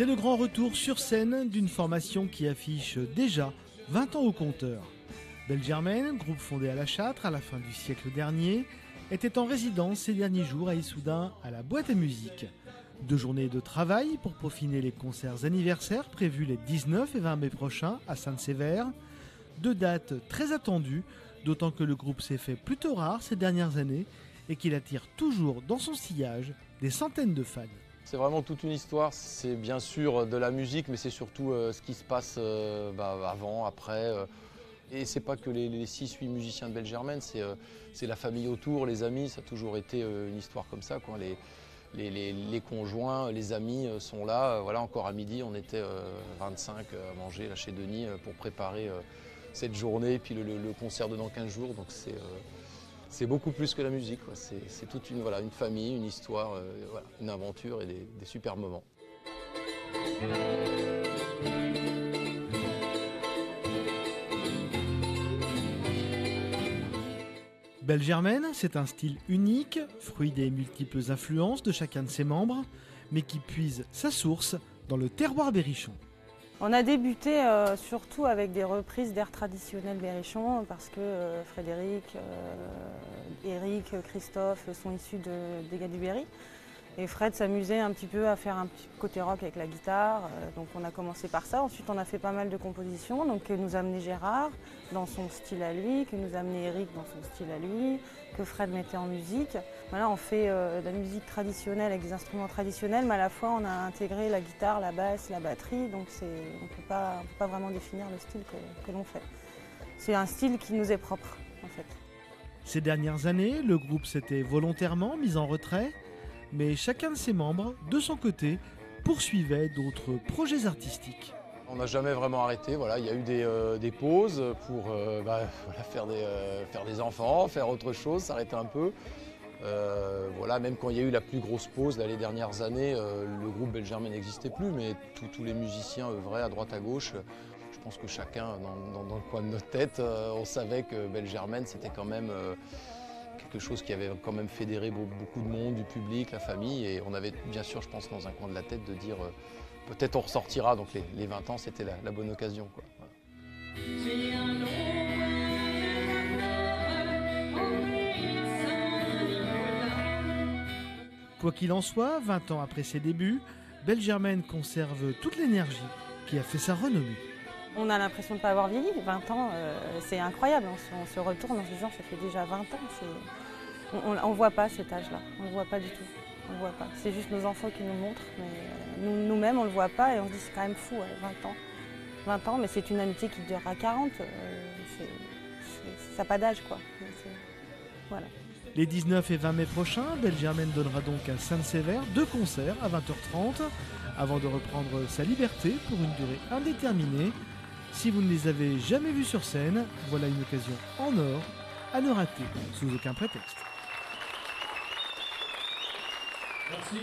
C'est le grand retour sur scène d'une formation qui affiche déjà 20 ans au compteur. Belle Germaine, groupe fondé à La Châtre à la fin du siècle dernier, était en résidence ces derniers jours à Issoudun à la boîte à musique. 2 journées de travail pour peaufiner les concerts anniversaires prévus les 19 et 20 mai prochains à Sainte-Sévère. 2 dates très attendues, d'autant que le groupe s'est fait plutôt rare ces dernières années et qu'il attire toujours dans son sillage des centaines de fans. C'est vraiment toute une histoire, c'est bien sûr de la musique, mais c'est surtout ce qui se passe avant, après. Et c'est pas que les 6-8 musiciens de Belle Germaine, c'est la famille autour, les amis, ça a toujours été une histoire comme ça, quoi. Les conjoints, les amis sont là. Voilà, encore à midi, on était 25 à manger là chez Denis pour préparer cette journée, puis le concert de dans 15 jours. Donc c'est beaucoup plus que la musique, quoi. C'est toute une famille, une histoire, une aventure et des super moments. Belle Germaine, c'est un style unique, fruit des multiples influences de chacun de ses membres, mais qui puise sa source dans le terroir berrichon. On a débuté surtout avec des reprises d'airs traditionnels berrichons parce que Frédéric, Eric, Christophe sont issus des gars du Berry. Et Fred s'amusait un petit peu à faire un petit côté rock avec la guitare, donc on a commencé par ça. Ensuite on a fait pas mal de compositions, donc que nous a amené Gérard dans son style à lui, que nous a amené Eric dans son style à lui, que Fred mettait en musique. Voilà, on fait de la musique traditionnelle avec des instruments traditionnels, mais à la fois on a intégré la guitare, la basse, la batterie, donc on ne peut pas vraiment définir le style que l'on fait. C'est un style qui nous est propre en fait. Ces dernières années, le groupe s'était volontairement mis en retrait, mais chacun de ses membres, de son côté, poursuivait d'autres projets artistiques. On n'a jamais vraiment arrêté, voilà. Il y a eu des pauses pour faire des enfants, faire autre chose, s'arrêter un peu. Même quand il y a eu la plus grosse pause les dernières années, le groupe Belle Germaine n'existait plus, mais tous les musiciens œuvraient à droite à gauche. Je pense que chacun, dans le coin de notre tête, on savait que Belle Germaine, c'était quand même quelque chose qui avait quand même fédéré beaucoup de monde, du public, la famille. Et on avait bien sûr, je pense, dans un coin de la tête de dire peut-être on ressortira. Donc les 20 ans, c'était la bonne occasion, quoi. Voilà. Quoi qu'il en soit, 20 ans après ses débuts, Belle Germaine conserve toute l'énergie qui a fait sa renommée. On a l'impression de ne pas avoir vieilli. 20 ans, c'est incroyable. On se retourne en se disant ça fait déjà 20 ans. On ne voit pas cet âge-là. On ne le voit pas du tout. On le voit pas. C'est juste nos enfants qui nous montrent. Mais nous-mêmes, on ne le voit pas et on se dit c'est quand même fou, 20 ans. 20 ans, mais c'est une amitié qui durera 40. Ça n'a pas d'âge, quoi. Voilà. Les 19 et 20 mai prochains, Belle Germaine donnera donc à Sainte-Sévère 2 concerts à 20h30 avant de reprendre sa liberté pour une durée indéterminée. Si vous ne les avez jamais vus sur scène, voilà une occasion en or à ne rater sous aucun prétexte. Merci.